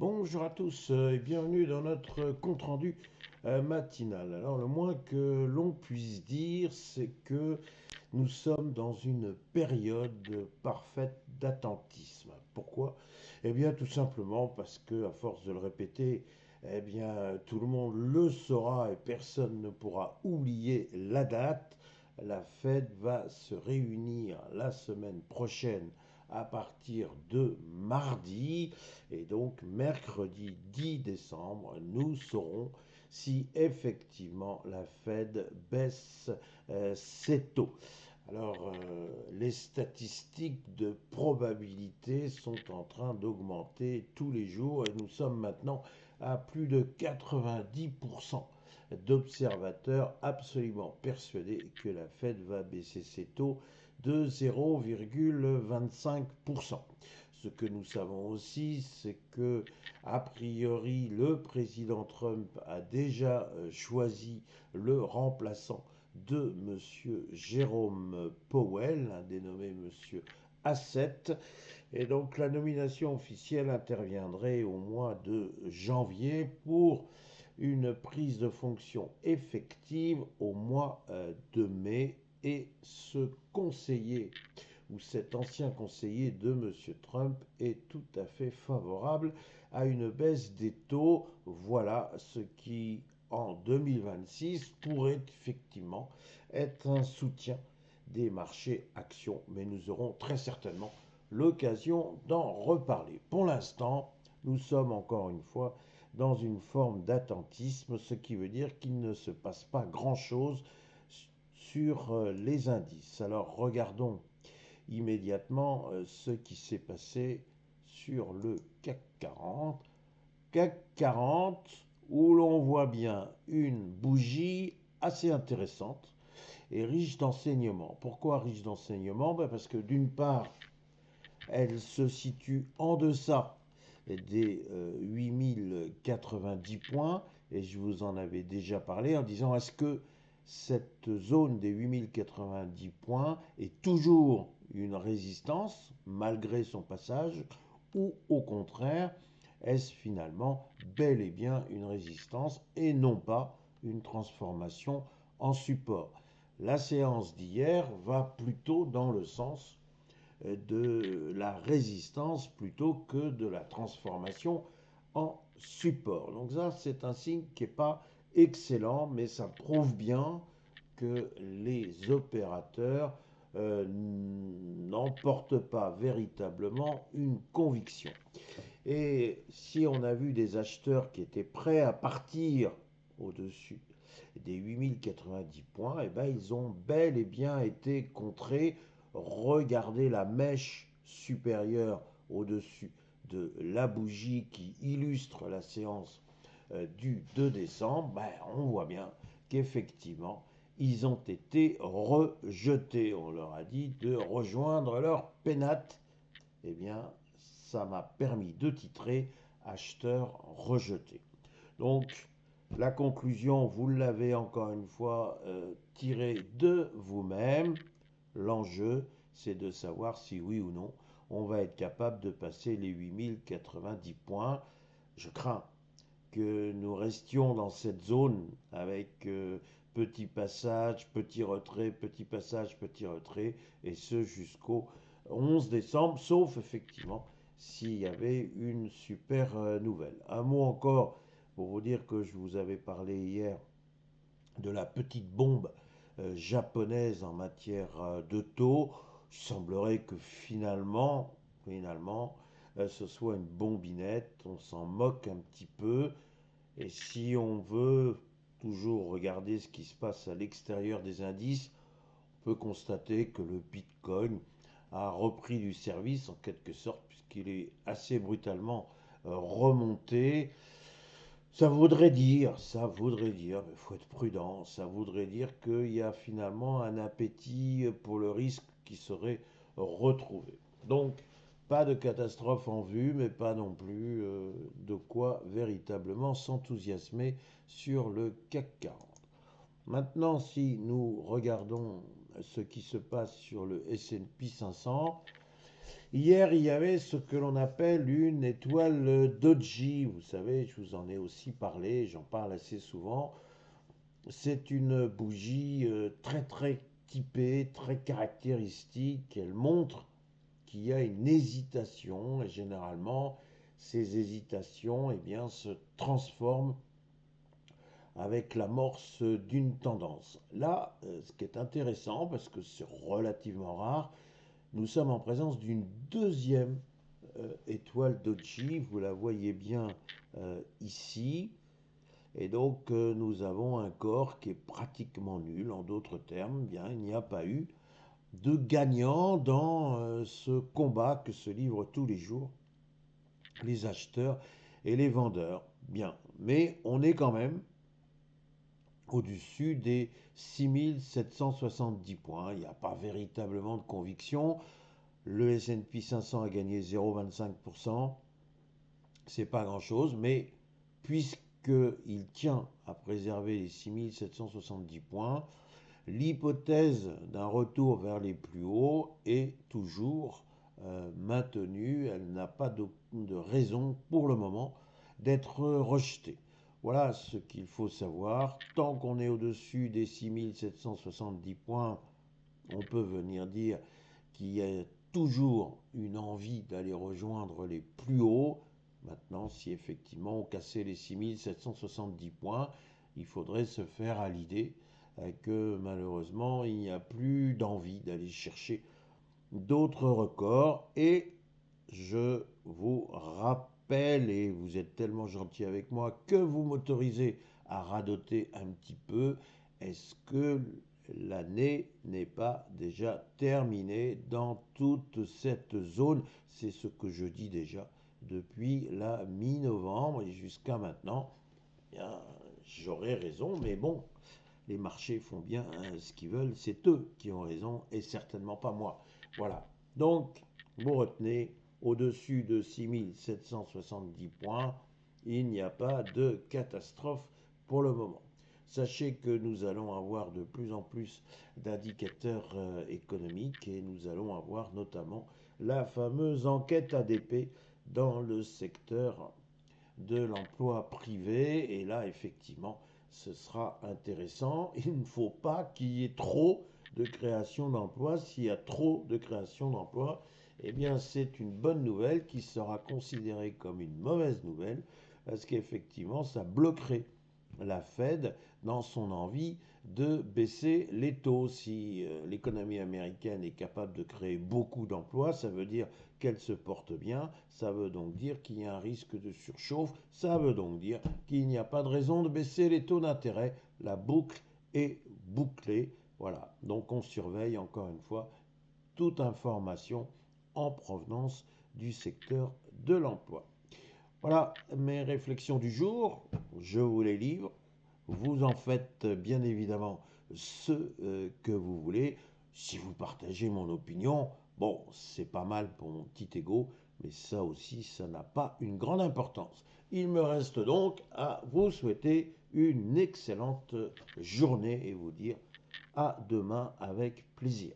Bonjour à tous et bienvenue dans notre compte-rendu matinal. Alors le moins que l'on puisse dire, c'est que nous sommes dans une période parfaite d'attentisme. Pourquoi? Eh bien tout simplement parce que à force de le répéter, eh bien tout le monde le saura et personne ne pourra oublier la date. La Fed va se réunir la semaine prochaine à partir de mardi et donc mercredi 10 décembre, nous saurons si effectivement la Fed baisse ses taux. Alors, les statistiques de probabilité sont en train d'augmenter tous les jours et nous sommes maintenant à plus de 90% d'observateurs absolument persuadés que la Fed va baisser ses taux de 0,25%. Ce que nous savons aussi, c'est que, a priori, le président Trump a déjà choisi le remplaçant de M. Jérôme Powell, un dénommé M. Asset. Et donc la nomination officielle interviendrait au mois de janvier pour une prise de fonction effective au mois de mai. Et ce conseiller où cet ancien conseiller de M. Trump est tout à fait favorable à une baisse des taux. Voilà ce qui, en 2026, pourrait effectivement être un soutien des marchés actions. Mais nous aurons très certainement l'occasion d'en reparler. Pour l'instant, nous sommes encore une fois dans une forme d'attentisme, ce qui veut dire qu'il ne se passe pas grand-chose sur les indices. Alors regardons immédiatement ce qui s'est passé sur le CAC 40. CAC 40 où l'on voit bien une bougie assez intéressante et riche d'enseignements. Pourquoi riche d'enseignements? Parce que d'une part, elle se situe en deçà des 8090 points, et je vous en avais déjà parlé en disant est-ce que cette zone des 8090 points est toujours une résistance malgré son passage, ou au contraire, est-ce finalement bel et bien une résistance et non pas une transformation en support? La séance d'hier va plutôt dans le sens de la résistance plutôt que de la transformation en support. Donc ça, c'est un signe qui n'est pas excellent, mais ça prouve bien que les opérateurs n'emportent pas véritablement une conviction. Et si on a vu des acheteurs qui étaient prêts à partir au-dessus des 8090 points, eh ben, ils ont bel et bien été contrés. Regardez la mèche supérieure au-dessus de la bougie qui illustre la séance du 2 décembre. Ben, on voit bien qu'effectivement, ils ont été rejetés. On leur a dit de rejoindre leur pénate. Eh bien, ça m'a permis de titrer acheteur rejeté. Donc, la conclusion, vous l'avez encore une fois tirée de vous-même. L'enjeu, c'est de savoir si oui ou non on va être capable de passer les 8090 points. Je crains que nous restions dans cette zone avec petit passage, petit retrait, petit passage, petit retrait, et ce jusqu'au 11 décembre, sauf effectivement s'il y avait une super nouvelle. Un mot encore pour vous dire que je vous avais parlé hier de la petite bombe japonaise en matière de taux. Il semblerait que finalement, ce soit une bombinette. On s'en moque un petit peu. Et si on veut toujours regarder ce qui se passe à l'extérieur des indices, on peut constater que le Bitcoin a repris du service en quelque sorte, puisqu'il est assez brutalement remonté. Mais il faut être prudent, ça voudrait dire qu'il y a finalement un appétit pour le risque qui serait retrouvé. Donc, pas de catastrophe en vue, mais pas non plus de quoi véritablement s'enthousiasmer sur le CAC 40. Maintenant, si nous regardons ce qui se passe sur le S&P 500, Hier, il y avait ce que l'on appelle une étoile doji. Vous savez, je vous en ai aussi parlé, j'en parle assez souvent. C'est une bougie très très typée, très caractéristique. Elle montre qu'il y a une hésitation et généralement ces hésitations eh bien, se transforment avec l'amorce d'une tendance. Là, ce qui est intéressant, parce que c'est relativement rare, nous sommes en présence d'une deuxième étoile Doji, vous la voyez bien ici, et donc nous avons un corps qui est pratiquement nul, en d'autres termes, bien, il n'y a pas eu de gagnant dans ce combat que se livrent tous les jours les acheteurs et les vendeurs. Bien, mais on est quand même au-dessus des 6770 points. Il n'y a pas véritablement de conviction. Le S&P 500 a gagné 0,25%. C'est pas grand-chose, mais puisqu'il tient à préserver les 6770 points, l'hypothèse d'un retour vers les plus hauts est toujours maintenue. Elle n'a pas de raison pour le moment d'être rejetée. Voilà ce qu'il faut savoir. Tant qu'on est au-dessus des 6770 points, on peut venir dire qu'il y a toujours une envie d'aller rejoindre les plus hauts. Maintenant, si effectivement on cassait les 6770 points, il faudrait se faire à l'idée que malheureusement il n'y a plus d'envie d'aller chercher d'autres records. Et je vous rappelle, et vous êtes tellement gentil avec moi que vous m'autorisez à radoter un petit peu, est-ce que l'année n'est pas déjà terminée dans toute cette zone? C'est ce que je dis déjà depuis la mi-novembre et jusqu'à maintenant. Bien, j'aurais raison, mais bon, les marchés font bien ce qu'ils veulent, c'est eux qui ont raison et certainement pas moi. Voilà. Donc, vous retenez, au-dessus de 6770 points, il n'y a pas de catastrophe pour le moment. Sachez que nous allons avoir de plus en plus d'indicateurs économiques et nous allons avoir notamment la fameuse enquête ADP dans le secteur de l'emploi privé. Et là, effectivement, ce sera intéressant. Il ne faut pas qu'il y ait trop de création d'emplois. S'il y a trop de création d'emplois, eh bien, c'est une bonne nouvelle qui sera considérée comme une mauvaise nouvelle parce qu'effectivement, ça bloquerait la Fed dans son envie de baisser les taux. Si l'économie américaine est capable de créer beaucoup d'emplois, ça veut dire qu'elle se porte bien, ça veut donc dire qu'il y a un risque de surchauffe, ça veut donc dire qu'il n'y a pas de raison de baisser les taux d'intérêt. La boucle est bouclée. Voilà, donc on surveille encore une fois toute information en provenance du secteur de l'emploi. Voilà mes réflexions du jour, je vous les livre. Vous en faites bien évidemment ce que vous voulez. Si vous partagez mon opinion, bon, c'est pas mal pour mon petit ego, mais ça aussi, ça n'a pas une grande importance. Il me reste donc à vous souhaiter une excellente journée et vous dire à demain avec plaisir.